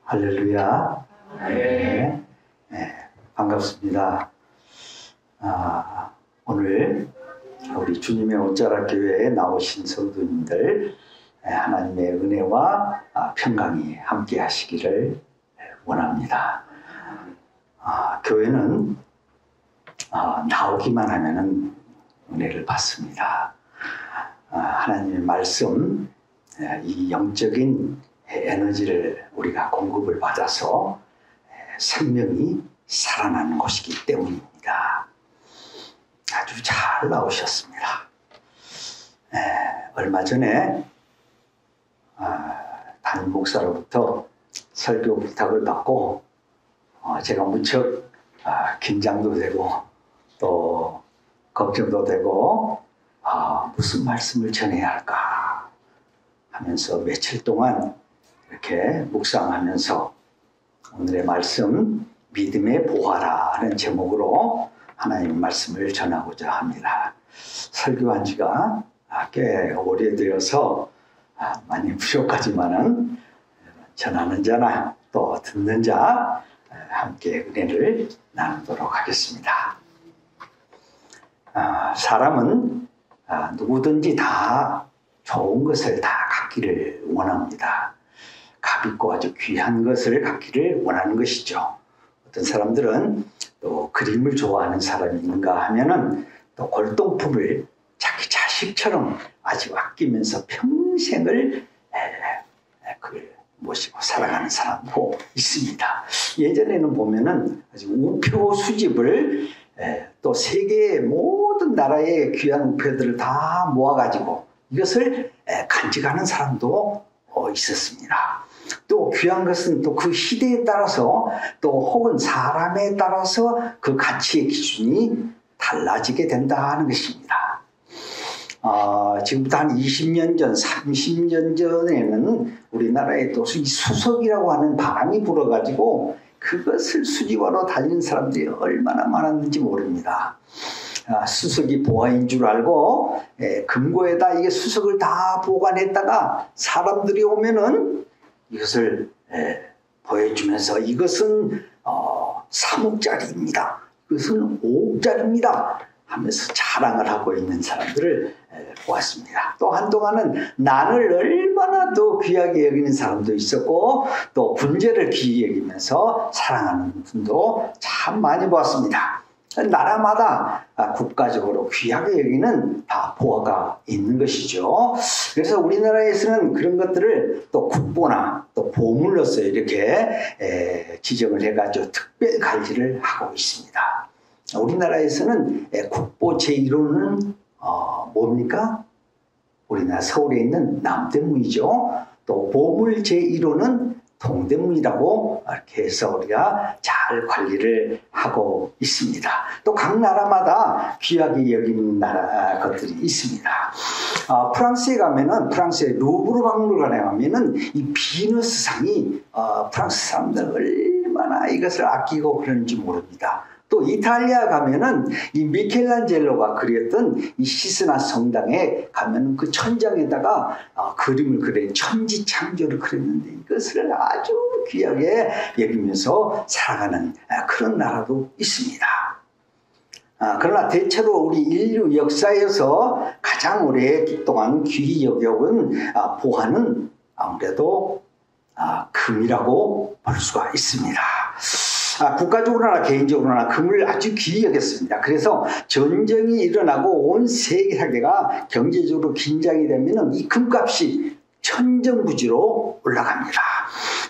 할렐루야. 네. 반갑습니다. 오늘 우리 주님의 옷자락 교회에 나오신 성도님들 하나님의 은혜와 평강이 함께 하시기를 원합니다. 교회는 나오기만 하면은 은혜를 받습니다. 하나님의 말씀, 이 영적인 에너지를 우리가 공급을 받아서 생명이 살아나는 곳이기 때문입니다. 아주 잘 나오셨습니다. 얼마 전에 담임 목사로부터 설교 부탁을 받고 제가 무척 긴장도 되고 또 걱정도 되고 무슨 말씀을 전해야 할까 하면서 며칠 동안 이렇게 묵상하면서 오늘의 말씀 믿음의 보화라 하는 제목으로 하나님의 말씀을 전하고자 합니다. 설교한 지가 꽤 오래되어서 많이 부족하지만은 전하는 자나 또 듣는 자 함께 은혜를 나누도록 하겠습니다. 사람은 누구든지 다 좋은 것을 다 갖기를 원합니다. 값있고 아주 귀한 것을 갖기를 원하는 것이죠. 어떤 사람들은 또 그림을 좋아하는 사람이 있는가 하면은 또 골동품을 자기 자식처럼 아주 아끼면서 평생을 그걸 모시고 살아가는 사람도 있습니다. 예전에는 보면은 아주 우표 수집을 또 세계의 모든 나라의 귀한 우표들을 다 모아가지고 이것을 간직하는 사람도 있었습니다. 또 귀한 것은 또 그 시대에 따라서 또 혹은 사람에 따라서 그 가치의 기준이 달라지게 된다는 것입니다. 지금부터 한 20년 전, 30년 전에는 우리나라에 또 이 수석이라고 하는 바람이 불어가지고 그것을 수집하러 다니는 사람들이 얼마나 많았는지 모릅니다. 수석이 보화인 줄 알고 금고에다 이게 수석을 다 보관했다가 사람들이 오면은 이것을 보여주면서 이것은 3억짜리입니다. 이것은 5억짜리입니다. 하면서 자랑을 하고 있는 사람들을 보았습니다. 또 한동안은 난을 얼마나 더 귀하게 여기는 사람도 있었고 또 분재를 귀히 여기면서 사랑하는 분도 참 많이 보았습니다. 나라마다 국가적으로 귀하게 여기는 다 보화가 있는 것이죠. 그래서 우리나라에서는 그런 것들을 또 국보나 또 보물로서 이렇게 지정을 해가지고 특별 관리를 하고 있습니다. 우리나라에서는 국보 제1호는 뭡니까? 우리나라 서울에 있는 남대문이죠. 또 보물 제1호는 동대문이라고 이렇게 해서 우리가 잘 관리를 하고 있습니다. 또 각 나라마다 귀하게 여기는 것들이 있습니다. 프랑스에 가면은 프랑스의 루브르 박물관에 가면은 이 비너스상이 프랑스 사람들 얼마나 이것을 아끼고 그러는지 모릅니다. 또 이탈리아 가면은 이 미켈란젤로가 그렸던 이 시스나 성당에 가면은 그 천장에다가 그림을 그린 천지창조를 그렸는데 이것을 아주 귀하게 여기면서 살아가는 그런 나라도 있습니다. 그러나 대체로 우리 인류 역사에서 가장 오랫동안 귀히 여겨온 보화는 아무래도 금이라고 볼 수가 있습니다. 국가적으로나 개인적으로나 금을 아주 귀히 여겼습니다. 그래서 전쟁이 일어나고 온 세계가 경제적으로 긴장이 되면 이 금값이 천정부지로 올라갑니다.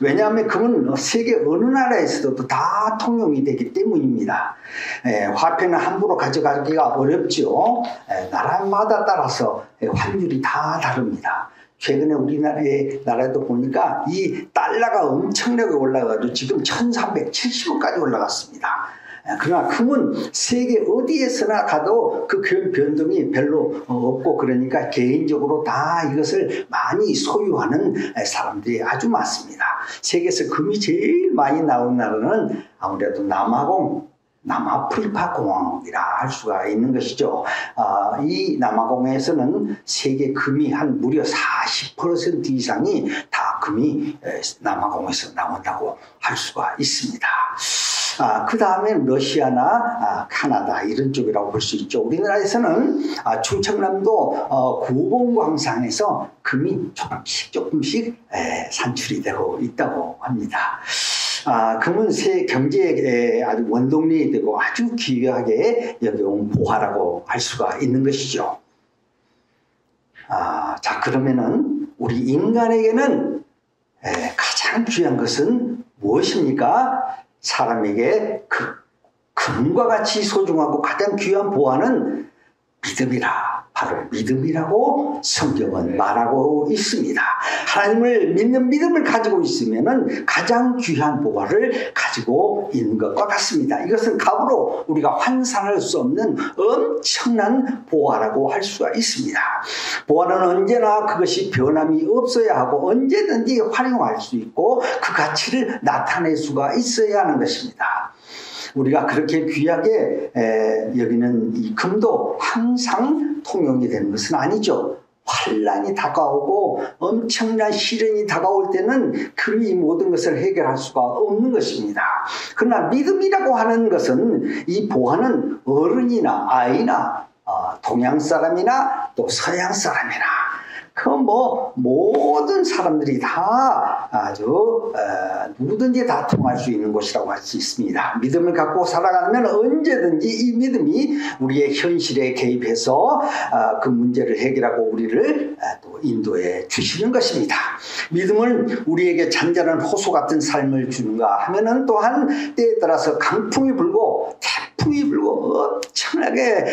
왜냐하면 금은 세계 어느 나라에서도 다 통용이 되기 때문입니다. 화폐는 함부로 가져가기가 어렵죠. 나라마다 따라서 환율이 다 다릅니다. 최근에 우리나라에도 보니까 이 달러가 엄청나게 올라가지고 지금 1370원까지 올라갔습니다. 그러나 금은 세계 어디에서나 가도 그 변동이 별로 없고 그러니까 개인적으로 다 이것을 많이 소유하는 사람들이 아주 많습니다. 세계에서 금이 제일 많이 나오는 나라는 아무래도 남아공, 남아프리카 공항이라 할 수가 있는 것이죠. 이 남아공에서는 세계 금이 한 무려 40% 이상이 다 금이 남아공에서 나온다고 할 수가 있습니다. 그 다음에 러시아나 카나다 이런 쪽이라고 볼 수 있죠. 우리나라에서는 충청남도 구봉광산에서 금이 조금씩 산출이 되고 있다고 합니다. 금은 새 경제에 아주 원동력이 되고 아주 귀하게 여겨온 보화라고 할 수가 있는 것이죠. 자, 그러면은 우리 인간에게는 가장 귀한 것은 무엇입니까? 사람에게 금과 같이 소중하고 가장 귀한 보화는 믿음이라, 바로 믿음이라고 성경은 말하고 있습니다. 하나님을 믿는 믿음을 가지고 있으면은 가장 귀한 보화를 가지고 있는 것과 같습니다. 이것은 값으로 우리가 환산할 수 없는 엄청난 보화라고 할 수가 있습니다. 보화는 언제나 그것이 변함이 없어야 하고 언제든지 활용할 수 있고 그 가치를 나타낼 수가 있어야 하는 것입니다. 우리가 그렇게 귀하게 여기는 이 금도 항상 통용이 되는 것은 아니죠. 환란이 다가오고 엄청난 시련이 다가올 때는 금이 모든 것을 해결할 수가 없는 것입니다. 그러나 믿음이라고 하는 것은 이 보화는 어른이나 아이나 동양 사람이나 또 서양 사람이나 모든 사람들이 다 아주 누구든지 다 통할 수 있는 것이라고 할 수 있습니다. 믿음을 갖고 살아가면 언제든지 이 믿음이 우리의 현실에 개입해서 그 문제를 해결하고 우리를 또 인도해 주시는 것입니다. 믿음은 우리에게 잔잔한 호수 같은 삶을 주는가 하면은 또한 때에 따라서 강풍이 불고 태풍이 불고 엄청나게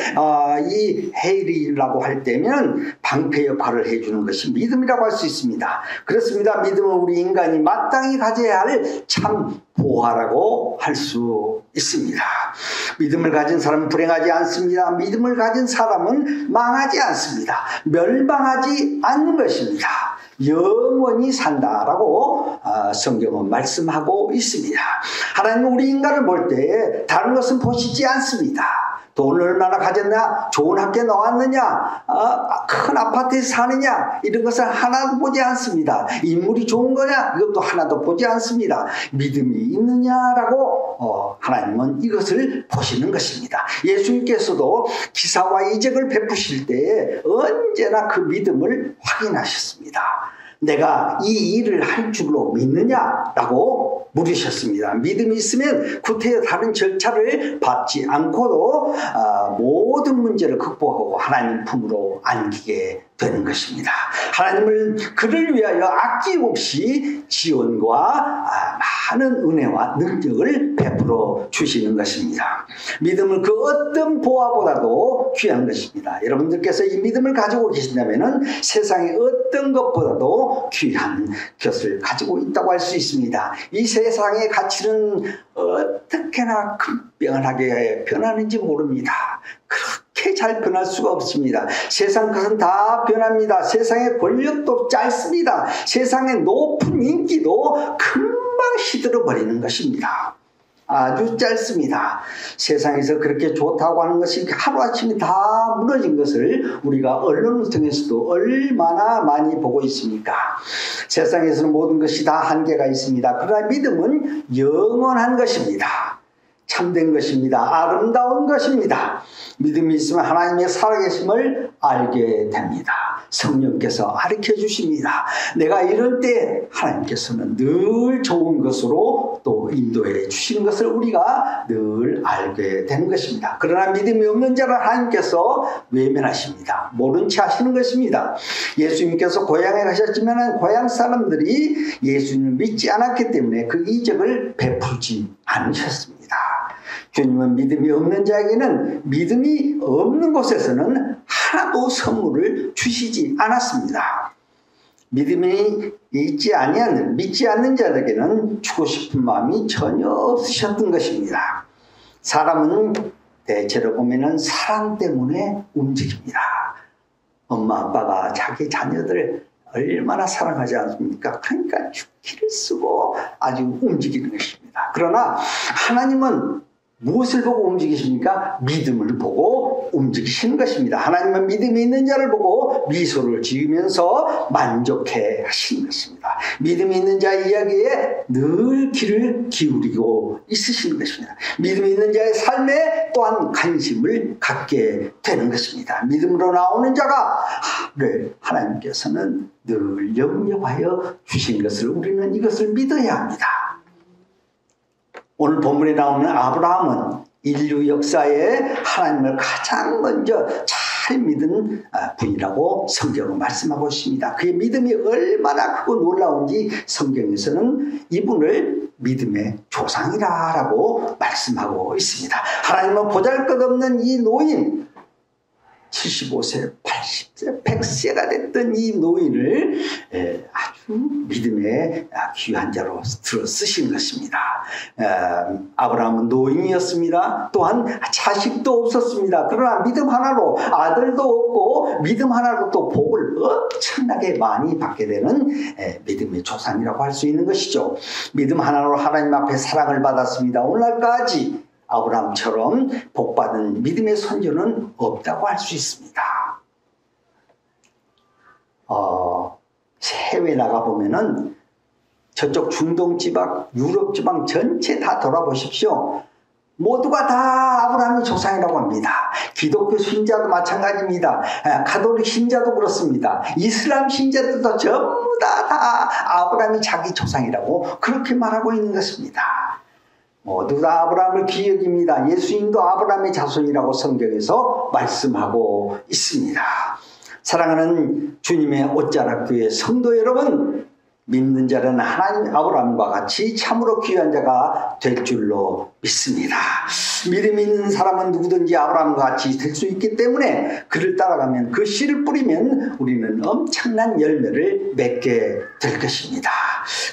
이 해일이라고 할 때면 방패 역할을 해주는 것이 믿음이라고 할 수 있습니다. 그렇습니다. 믿음은 우리 인간이 마땅히 가져야 할 참 보화라고 할 수 있습니다. 믿음을 가진 사람은 불행하지 않습니다. 믿음을 가진 사람은 망하지 않습니다. 멸망하지 않는 것입니다. 영원히 산다라고 성경은 말씀하고 있습니다. 하나님은 우리 인간을 볼 때 다른 것은 보시지 않습니다. 돈을 얼마나 가졌냐, 좋은 학교에 나왔느냐, 큰 아파트에 사느냐, 이런 것을 하나도 보지 않습니다. 인물이 좋은 거냐, 이것도 하나도 보지 않습니다. 믿음이 있느냐라고 하나님은 이것을 보시는 것입니다. 예수님께서도 기사와 이적을 베푸실 때에 언제나 그 믿음을 확인하셨습니다. 내가 이 일을 할 줄로 믿느냐라고 물으셨습니다. 믿음이 있으면 구태여 다른 절차를 밟지 않고도 모든 문제를 극복하고 하나님 품으로 안기게 되는 것입니다. 하나님을 그를 위하여 아낌없이 지원과 많은 은혜와 능력을 베풀어 주시는 것입니다. 믿음은 그 어떤 보화보다도 귀한 것입니다. 여러분들께서 이 믿음을 가지고 계신다면 세상의 어떤 것보다도 귀한 것을 가지고 있다고 할 수 있습니다. 이 세상의 가치는 어떻게나 급변하게 변하는지 모릅니다. 그렇게 잘 변할 수가 없습니다. 세상 것은 다 변합니다. 세상의 권력도 짧습니다. 세상의 높은 인기도 금방 시들어 버리는 것입니다. 아주 짧습니다. 세상에서 그렇게 좋다고 하는 것이 하루아침에 다 무너진 것을 우리가 언론을 통해서도 얼마나 많이 보고 있습니까? 세상에서는 모든 것이 다 한계가 있습니다. 그러나 믿음은 영원한 것입니다. 참된 것입니다. 아름다운 것입니다. 믿음이 있으면 하나님의 살아계심을 알게 됩니다. 성령께서 가르쳐 주십니다. 내가 이럴 때 하나님께서는 늘 좋은 것으로 또 인도해 주시는 것을 우리가 늘 알게 되는 것입니다. 그러나 믿음이 없는 자를 하나님께서 외면하십니다. 모른 채 하시는 것입니다. 예수님께서 고향에 가셨지만 고향 사람들이 예수님을 믿지 않았기 때문에 그 이적을 베풀지 않으셨습니다. 주님은 믿음이 없는 자에게는 믿음이 없는 곳에서는 하나도 선물을 주시지 않았습니다. 믿음이 믿지 않는 자에게는 주고 싶은 마음이 전혀 없으셨던 것입니다. 사람은 대체로 보면은 사랑 때문에 움직입니다. 엄마 아빠가 자기 자녀들을 얼마나 사랑하지 않습니까? 그러니까 죽기를 쓰고 아주 움직이는 것입니다. 그러나 하나님은 무엇을 보고 움직이십니까? 믿음을 보고 움직이시는 것입니다. 하나님은 믿음이 있는 자를 보고 미소를 지으면서 만족해 하시는 것입니다. 믿음이 있는 자의 이야기에 늘 귀를 기울이고 있으시는 것입니다. 믿음이 있는 자의 삶에 또한 관심을 갖게 되는 것입니다. 믿음으로 나오는 자가 하나님께서는 늘 영접하여 주신 것을 우리는 이것을 믿어야 합니다. 오늘 본문에 나오는 아브라함은 인류 역사에 하나님을 가장 먼저 잘 믿은 분이라고 성경은 말씀하고 있습니다. 그의 믿음이 얼마나 크고 놀라운지 성경에서는 이분을 믿음의 조상이라고 말씀하고 있습니다. 하나님은 보잘것없는 이 노인 75세, 80세, 100세가 됐던 이 노인을 아주 믿음의 귀한 자로 들어 쓰신 것입니다. 아브라함은 노인이었습니다. 또한 자식도 없었습니다. 그러나 믿음 하나로 아들도 없고 믿음 하나로 또 복을 엄청나게 많이 받게 되는 믿음의 조상이라고 할 수 있는 것이죠. 믿음 하나로 하나님 앞에 사랑을 받았습니다. 오늘날까지 아브라함처럼 복받은 믿음의 선조는 없다고 할 수 있습니다. 해외 나가보면은 저쪽 중동 지방, 유럽 지방 전체 다 돌아보십시오. 모두가 다 아브라함이 조상이라고 합니다. 기독교 신자도 마찬가지입니다. 가톨릭 신자도 그렇습니다. 이슬람 신자들도 전부 다 아브라함이 자기 조상이라고 그렇게 말하고 있는 것입니다. 모두 다 아브라함을 기억입니다. 예수님도 아브라함의 자손이라고 성경에서 말씀하고 있습니다. 사랑하는 주님의 옷자락교회 성도 여러분, 믿는 자는 하나님 아브라함과 같이 참으로 귀한 자가 될 줄로 믿습니다. 믿음 있는 사람은 누구든지 아브라함과 같이 될 수 있기 때문에 그를 따라가면 그 씨를 뿌리면 우리는 엄청난 열매를 맺게 될 것입니다.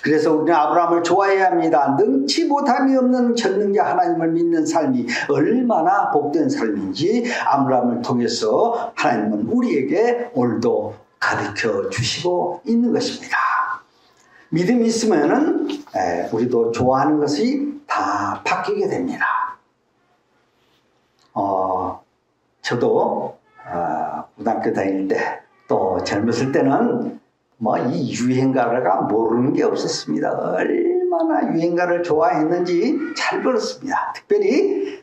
그래서 우리는 아브라함을 좋아해야 합니다. 능치 못함이 없는 전능자 하나님을 믿는 삶이 얼마나 복된 삶인지 아브라함을 통해서 하나님은 우리에게 오늘도 가르쳐 주시고 있는 것입니다. 믿음이 있으면은 우리도 좋아하는 것이 다 바뀌게 됩니다. 저도 고등학교 다닐 때 또 젊었을 때는 뭐 이 유행가가 모르는 게 없었습니다. 얼마나 유행가를 좋아했는지 잘 들었습니다. 특별히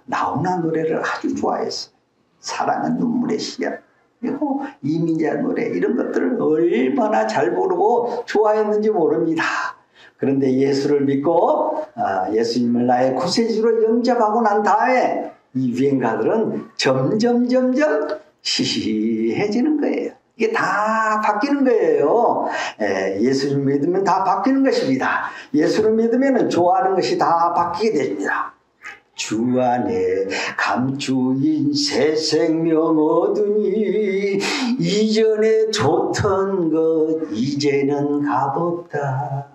나훈아 노래를 아주 좋아했어요. 사랑은 눈물의 시야. 그리고 이민자 노래 이런 것들을 얼마나 잘 부르고 좋아했는지 모릅니다. 그런데 예수를 믿고 예수님을 나의 구세주로 영접하고 난 다음에 이 유행가들은 점점 시시해지는 거예요. 이게 다 바뀌는 거예요. 예수님 믿으면 다 바뀌는 것입니다. 예수를 믿으면 좋아하는 것이 다 바뀌게 됩니다. 주 안에 감추인 새 생명 얻으니 이전에 좋던 것 이제는 값없다.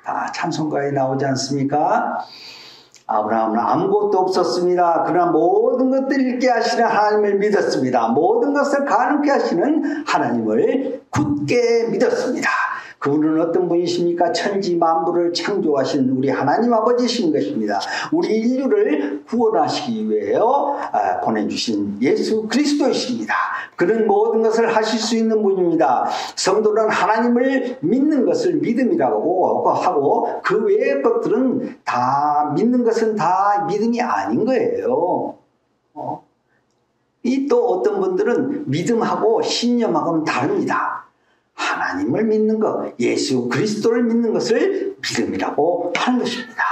다 찬송가에 나오지 않습니까? 아브라함은 아무것도 없었습니다. 그러나 모든 것들을 잃게 하시는 하나님을 믿었습니다. 모든 것을 가능케 하시는 하나님을 굳게 믿었습니다. 그분은 어떤 분이십니까? 천지 만물을 창조하신 우리 하나님 아버지신 것입니다. 우리 인류를 구원하시기 위하여 보내주신 예수 그리스도이십니다. 그는 모든 것을 하실 수 있는 분입니다. 성도는 하나님을 믿는 것을 믿음이라고 하고 그 외의 것들은 다 믿는 것은 다 믿음이 아닌 거예요. 이 또 어떤 분들은 믿음하고 신념하고는 다릅니다. 하나님을 믿는 것, 예수 그리스도를 믿는 것을 믿음이라고 하는 것입니다.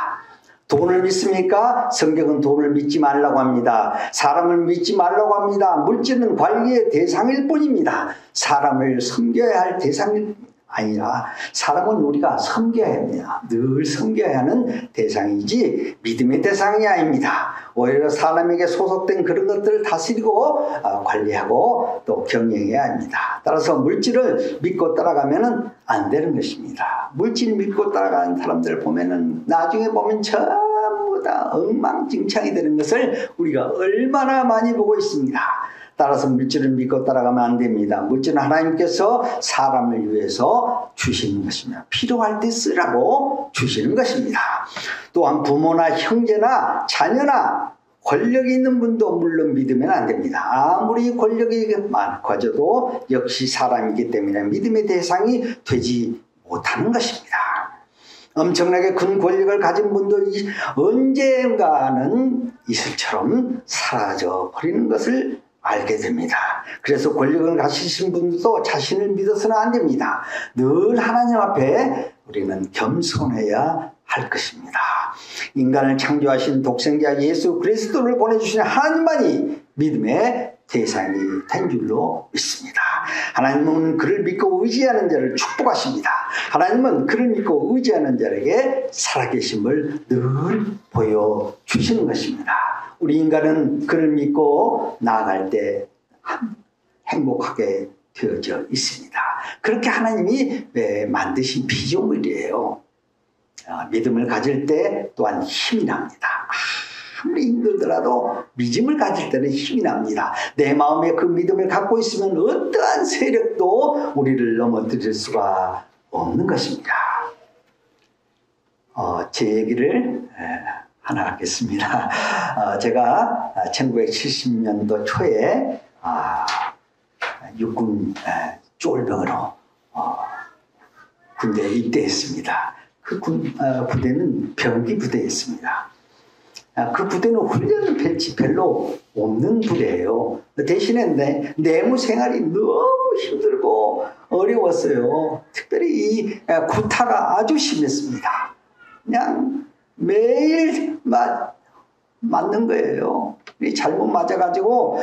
돈을 믿습니까? 성경은 돈을 믿지 말라고 합니다. 사람을 믿지 말라고 합니다. 물질은 관리의 대상일 뿐입니다. 사람을 섬겨야 할 대상이 아니라 사람은 우리가 섬겨야 합니다. 늘 섬겨야 하는 대상이지 믿음의 대상이 아닙니다. 오히려 사람에게 소속된 그런 것들을 다스리고 관리하고 또 경영해야 합니다. 따라서 물질을 믿고 따라가면 안 되는 것입니다. 물질 믿고 따라가는 사람들 보면은 나중에 보면 전부 다 엉망진창이 되는 것을 우리가 얼마나 많이 보고 있습니다. 따라서 물질을 믿고 따라가면 안 됩니다. 물질은 하나님께서 사람을 위해서 주시는 것입니다. 필요할 때 쓰라고 주시는 것입니다. 또한 부모나 형제나 자녀나 권력이 있는 분도 물론 믿으면 안 됩니다. 아무리 권력이 많아져도 역시 사람이기 때문에 믿음의 대상이 되지 못하는 것입니다. 엄청나게 큰 권력을 가진 분도 언젠가는 이슬처럼 사라져 버리는 것을 알게 됩니다. 그래서 권력을 가지신 분도 자신을 믿어서는 안 됩니다. 늘 하나님 앞에 우리는 겸손해야 할 것입니다. 인간을 창조하신 독생자 예수 그리스도를 보내주신 하나님만이 믿음의 대상이 된 줄로 믿습니다. 하나님은 그를 믿고 의지하는 자를 축복하십니다. 하나님은 그를 믿고 의지하는 자에게 살아계심을 늘 보여주시는 것입니다. 우리 인간은 그를 믿고 나아갈 때 행복하게 되어져 있습니다. 그렇게 하나님이 만드신 피조물이에요. 믿음을 가질 때 또한 힘이 납니다. 아무리 힘들더라도 믿음을 가질 때는 힘이 납니다. 내 마음에 그 믿음을 갖고 있으면 어떠한 세력도 우리를 넘어뜨릴 수가 없는 것입니다. 제 얘기를 하나 하겠습니다. 제가 1970년도 초에 육군 쫄병으로 군대에 입대했습니다. 그 부대는 병기 부대였습니다. 그 부대는 훈련을 별로 없는 부대예요. 대신에 내무 생활이 너무 힘들고 어려웠어요. 특별히 이 구타가 아주 심했습니다. 그냥 매일 맞는 거예요. 잘못 맞아가지고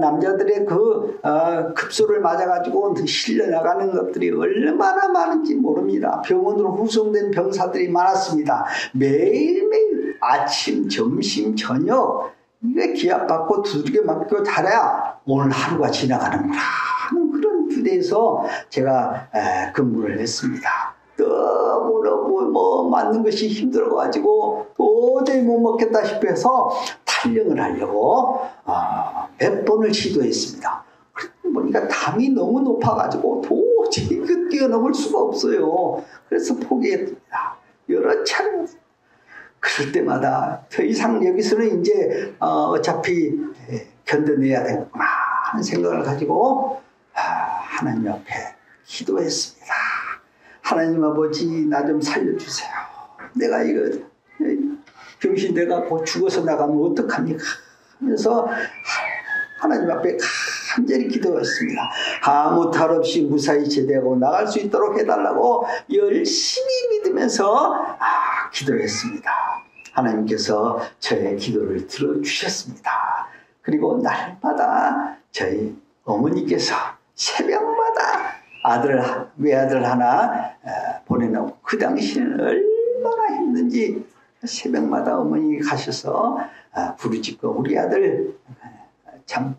남자들의 그 급소를 맞아가지고 실려나가는 것들이 얼마나 많은지 모릅니다. 병원으로 후송된 병사들이 많았습니다. 매일매일 아침, 점심, 저녁 이게 기합받고 두들겨 맞고 잘해야 오늘 하루가 지나가는구나 하는 그런 부대에서 제가 근무를 했습니다. 너무너무 맞는 것이 힘들어가지고 도저히 못 먹겠다 싶어서 탈영을 하려고 몇 번을 시도했습니다. 보니까 담이 너무 높아가지고 도저히 뛰어넘을 수가 없어요. 그래서 포기했습니다. 여러 차례 그럴 때마다 더 이상 여기서는 이제 어차피 견뎌내야 되겠구나 하는 생각을 가지고 하나님 앞에 기도했습니다. 하나님 아버지 나 좀 살려주세요. 내가 이거 병신 돼갖고 죽어서 나가면 어떡합니까? 하면서 하나님 앞에 간절히 기도했습니다. 아무 탈 없이 무사히 제대하고 나갈 수 있도록 해달라고 열심히 믿으면서 기도했습니다. 하나님께서 저의 기도를 들어주셨습니다. 그리고 날마다 저희 어머니께서 새벽마다 외아들 하나 보내놓고 그 당시에는 얼마나 힘든지 새벽마다 어머니 가셔서 부르짖고 우리 아들 참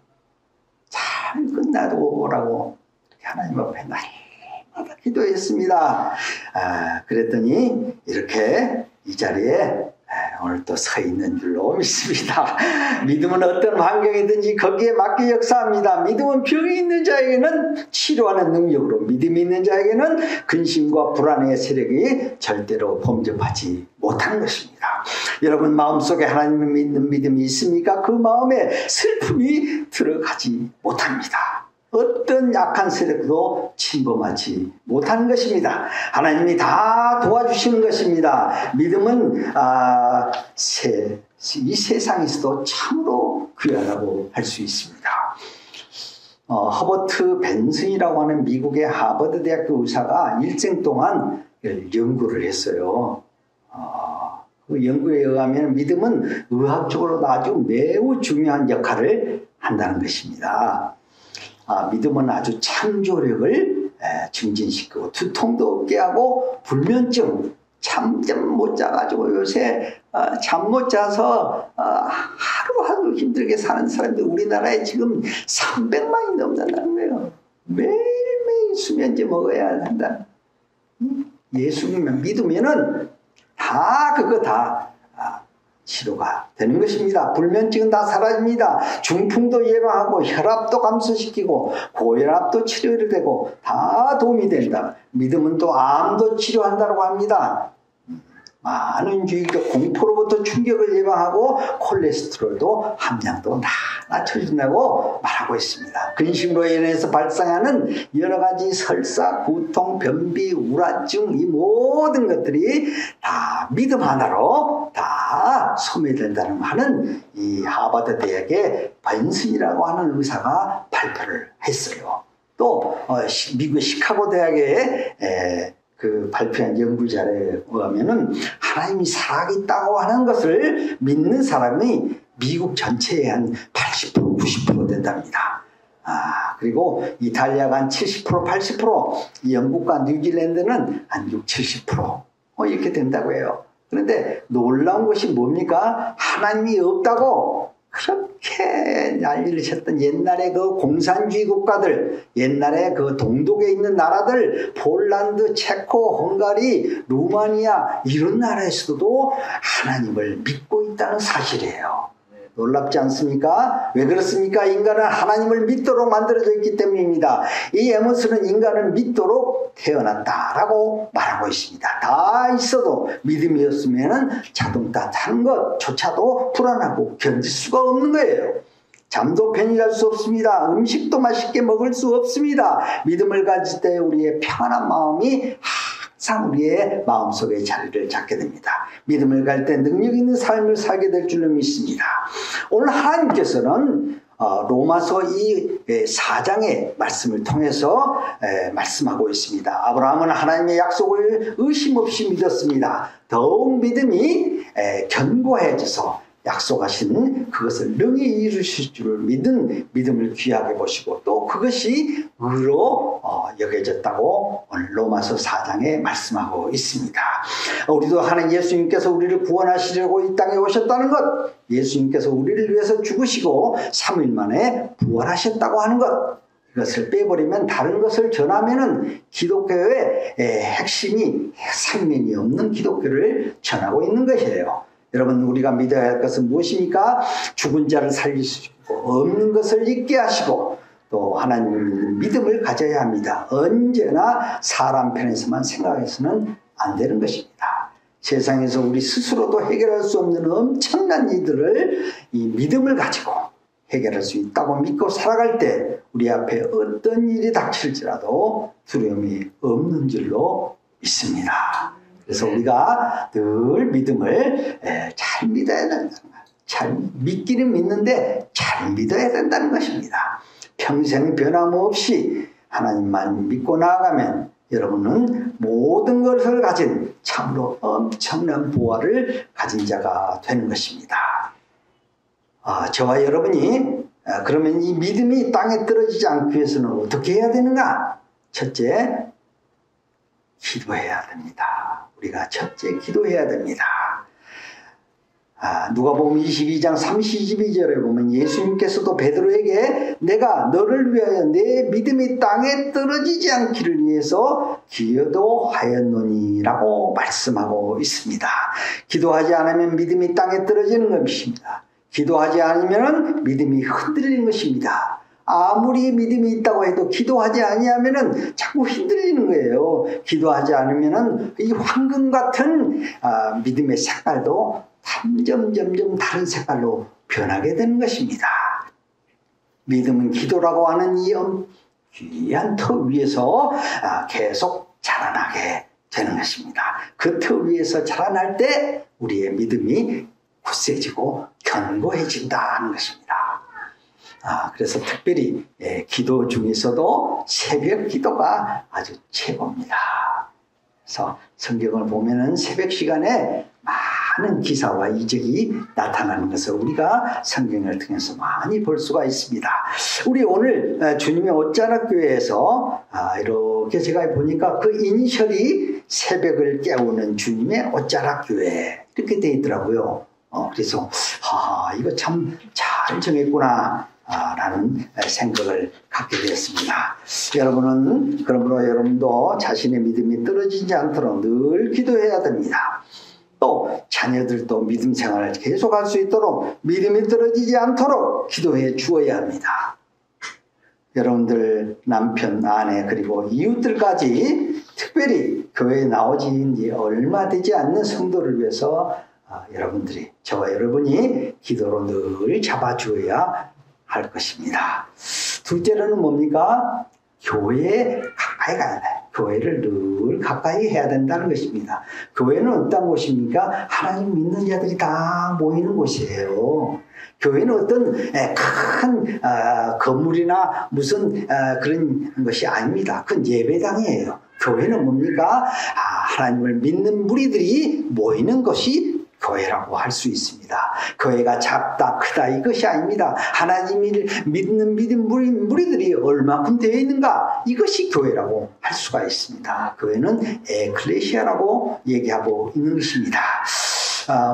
잘 끝나도라고 하나님 앞에 날마다 기도했습니다. 그랬더니 이렇게 이 자리에 오늘 또 서 있는 줄로 믿습니다. 믿음은 어떤 환경이든지 거기에 맞게 역사합니다. 믿음은 병이 있는 자에게는 치료하는 능력으로, 믿음이 있는 자에게는 근심과 불안의 세력이 절대로 범접하지 못하는 것입니다. 여러분 마음속에 하나님을 믿는 믿음이 있습니까? 그 마음에 슬픔이 들어가지 못합니다. 어떤 약한 세력도 침범하지 못하는 것입니다. 하나님이 다 도와주시는 것입니다. 믿음은 이 세상에서도 참으로 귀하다고 할 수 있습니다. 허버트 벤슨이라고 하는 미국의 하버드 대학교 의사가 일생 동안 연구를 했어요. 그 연구에 의하면 믿음은 의학적으로도 아주 매우 중요한 역할을 한다는 것입니다. 믿음은 아주 창조력을 증진시키고 두통도 없게 하고 불면증, 잠 못 자가지고 요새 잠 못 자서 하루하루 힘들게 사는 사람들 우리나라에 지금 300만이 넘는다는 거예요. 매일매일 수면제 먹어야 한다. 예수님만 믿으면은 다 그거 다 치료가 되는 것입니다. 불면증은 다 사라집니다. 중풍도 예방하고 혈압도 감소시키고 고혈압도 치료가 되고 다 도움이 된다. 믿음은 또 암도 치료한다고 합니다. 많은 주의적 공포로부터 충격을 예방하고 콜레스테롤도 함량도 다 낮춰준다고 말하고 있습니다. 근심으로 인해서 발생하는 여러 가지 설사, 구통, 변비, 우라증 이 모든 것들이 다 믿음 하나로 다 소멸된다는 하는 이 하버드 대학의 벤슨이라고 하는 의사가 발표를 했어요. 또 미국 시카고 대학의 발표한 연구자료에 의하면은 하나님이 살아있다고 하는 것을 믿는 사람이 미국 전체의 한 80%, 90% 된답니다. 그리고 이탈리아가 한 70%, 80%, 영국과 뉴질랜드는 한 60, 70% 이렇게 된다고 해요. 그런데 놀라운 것이 뭡니까? 하나님이 없다고 그렇게 난리를 쳤던 옛날에 그 공산주의 국가들, 옛날에 그 동독에 있는 나라들, 폴란드, 체코, 헝가리, 루마니아 이런 나라에서도 하나님을 믿고 있다는 사실이에요. 놀랍지 않습니까? 왜 그렇습니까? 인간은 하나님을 믿도록 만들어져 있기 때문입니다. 이 에머스는 인간을 믿도록 태어났다라고 말하고 있습니다. 다 있어도 믿음이 없으면 자동차 타는 것조차도 불안하고 견딜 수가 없는 거예요. 잠도 편히 잘 수 없습니다. 음식도 맛있게 먹을 수 없습니다. 믿음을 가질 때 우리의 평안한 마음이 항상 우리의 마음속에 자리를 잡게 됩니다. 믿음을 갈 때 능력 있는 삶을 살게 될 줄로 믿습니다. 오늘 하나님께서는 로마서 이 4장의 말씀을 통해서 말씀하고 있습니다. 아브라함은 하나님의 약속을 의심 없이 믿었습니다. 더욱 믿음이 견고해져서 약속하신 그것을 능히 이루실 줄을 믿은 믿음을 귀하게 보시고 또 그것이 의로 여겨졌다고 오늘 로마서 4장에 말씀하고 있습니다. 우리도 하나님 예수님께서 우리를 구원하시려고 이 땅에 오셨다는 것, 예수님께서 우리를 위해서 죽으시고 3일 만에 부활하셨다고 하는 것, 이것을 빼버리면 다른 것을 전하면은 기독교의 핵심이 생명이 없는 기독교를 전하고 있는 것이에요. 여러분, 우리가 믿어야 할 것은 무엇입니까? 죽은 자를 살리시고 없는 것을 있게 하시고 또 하나님을 믿는 믿음을 가져야 합니다. 언제나 사람 편에서만 생각해서는 안 되는 것입니다. 세상에서 우리 스스로도 해결할 수 없는 엄청난 일들을 이 믿음을 가지고 해결할 수 있다고 믿고 살아갈 때 우리 앞에 어떤 일이 닥칠지라도 두려움이 없는 줄로 믿습니다. 그래서 우리가 늘 믿음을 잘 믿어야 된다는 것. 잘 믿기는 믿는데 잘 믿어야 된다는 것입니다. 평생 변함없이 하나님만 믿고 나아가면 여러분은 모든 것을 가진 참으로 엄청난 보화를 가진 자가 되는 것입니다. 저와 여러분이 그러면 이 믿음이 땅에 떨어지지 않기 위해서는 어떻게 해야 되는가? 첫째, 기도해야 됩니다. 우리가 첫째 기도해야 됩니다. 누가복음 22장 32절에 보면 예수님께서도 베드로에게 내가 너를 위하여 내 믿음이 땅에 떨어지지 않기를 위해서 기도하였노니라고 말씀하고 있습니다. 기도하지 않으면 믿음이 땅에 떨어지는 것입니다. 기도하지 않으면 믿음이 흔들리는 것입니다. 아무리 믿음이 있다고 해도 기도하지 아니하면은 자꾸 흔들리는 거예요. 기도하지 않으면은 이 황금 같은 믿음의 색깔도 점점 다른 색깔로 변하게 되는 것입니다. 믿음은 기도라고 하는 이 귀한 터 위에서 계속 자라나게 되는 것입니다. 그 터 위에서 자라날 때 우리의 믿음이 굳세지고 견고해진다는 것입니다. 그래서 특별히 기도 중에서도 새벽 기도가 아주 최고입니다. 그래서 성경을 보면은 새벽 시간에 많은 기사와 이적이 나타나는 것을 우리가 성경을 통해서 많이 볼 수가 있습니다. 우리 오늘 주님의 옷자락교회에서 이렇게 제가 보니까 그 이니셜이 새벽을 깨우는 주님의 옷자락교회 이렇게 되어 있더라고요. 그래서 이거 참 잘 정했구나 라는 생각을 갖게 되었습니다. 그러므로 여러분도 자신의 믿음이 떨어지지 않도록 늘 기도해야 됩니다. 또 자녀들도 믿음 생활을 계속할 수 있도록 믿음이 떨어지지 않도록 기도해 주어야 합니다. 여러분들 남편, 아내 그리고 이웃들까지 특별히 교회에 나오지 이제 얼마 되지 않는 성도를 위해서 여러분들이 저와 여러분이 기도로 늘 잡아주어야 할 것입니다. 둘째로는 뭡니까? 교회에 가까이 가야 돼요. 교회를 늘 가까이 해야 된다는 것입니다. 교회는 어떤 곳입니까? 하나님 믿는 자들이 다 모이는 곳이에요. 교회는 어떤 큰 건물이나 무슨 그런 것이 아닙니다. 그건 예배당이에요. 교회는 뭡니까? 하나님을 믿는 무리들이 모이는 것이 교회라고 할 수 있습니다. 교회가 작다 크다 이것이 아닙니다. 하나님을 믿는 무리들이 얼마큼 되어 있는가, 이것이 교회라고 할 수가 있습니다. 교회는 에클레시아라고 얘기하고 있는 것입니다.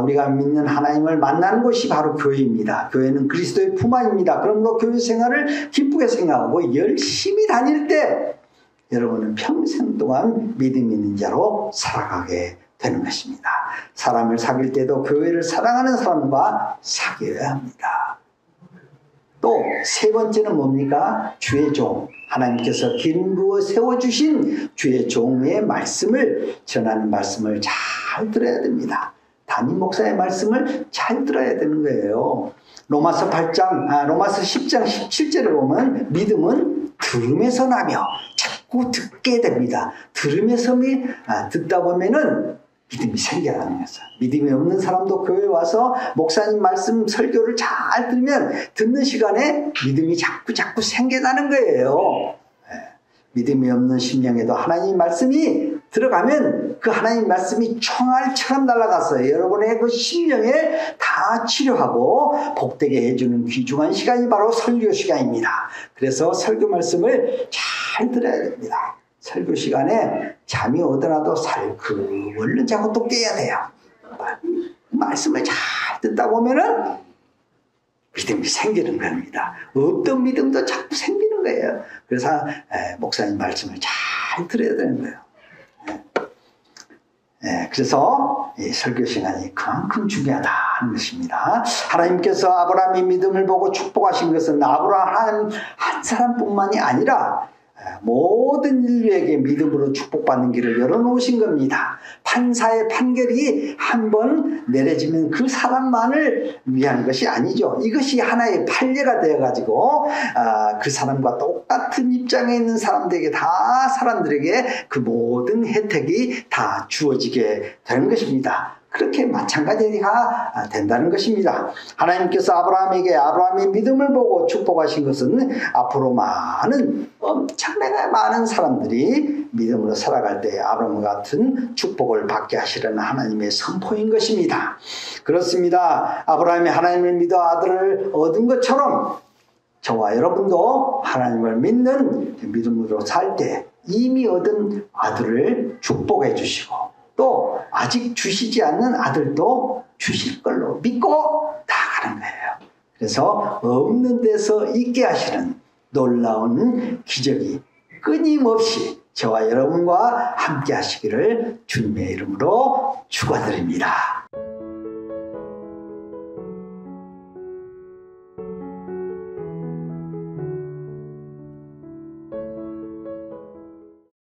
우리가 믿는 하나님을 만나는 곳이 바로 교회입니다. 교회는 그리스도의 품 안입니다. 그러므로 교회 생활을 기쁘게 생각하고 열심히 다닐 때 여러분은 평생 동안 믿음 있는 자로 살아가게 되는 것입니다. 사람을 사귈 때도 교회를 사랑하는 사람과 사귀어야 합니다. 또 세 번째는 뭡니까? 주의 종, 하나님께서 기름 부어 세워주신 주의 종의 말씀을 전하는 말씀을 잘 들어야 됩니다. 담임 목사의 말씀을 잘 들어야 되는 거예요. 로마서 10장 17절을 보면 믿음은 들음에서 나며 자꾸 듣게 됩니다. 들음에서 듣다 보면은 믿음이 생겨나는 거죠. 믿음이 없는 사람도 교회에 와서 목사님 말씀 설교를 잘 들으면 듣는 시간에 믿음이 자꾸 생겨나는 거예요. 믿음이 없는 심령에도 하나님 말씀이 들어가면 그 하나님 말씀이 총알처럼 날아가서 여러분의 그 심령에 다 치료하고 복되게 해주는 귀중한 시간이 바로 설교 시간입니다. 그래서 설교 말씀을 잘 들어야 됩니다. 설교 시간에 잠이 오더라도 얼른 자고 또 깨야 돼요. 말씀을 잘 듣다 보면은 믿음이 생기는 겁니다. 없던 믿음도 자꾸 생기는 거예요. 그래서 목사님 말씀을 잘 들어야 되는 거예요. 그래서 이 설교 시간이 그만큼 중요하다는 것입니다. 하나님께서 아브라함의 믿음을 보고 축복하신 것은 아브라함 한 사람뿐만이 아니라 모든 인류에게 믿음으로 축복받는 길을 열어놓으신 겁니다. 판사의 판결이 한번 내려지면 그 사람만을 위한 것이 아니죠. 이것이 하나의 판례가 되어가지고 그 사람과 똑같은 입장에 있는 사람들에게 그 모든 혜택이 다 주어지게 되는 것입니다. 그렇게 마찬가지가 된다는 것입니다. 하나님께서 아브라함의 믿음을 보고 축복하신 것은 앞으로 엄청나게 많은 사람들이 믿음으로 살아갈 때 아브라함 같은 축복을 받게 하시려는 하나님의 선포인 것입니다. 그렇습니다. 아브라함이 하나님을 믿어 아들을 얻은 것처럼 저와 여러분도 하나님을 믿는 믿음으로 살 때 이미 얻은 아들을 축복해 주시고 또 아직 주시지 않는 아들도 주실 걸로 믿고 나아가는 거예요. 그래서 없는 데서 있게 하시는 놀라운 기적이 끊임없이 저와 여러분과 함께 하시기를 주님의 이름으로 축원드립니다.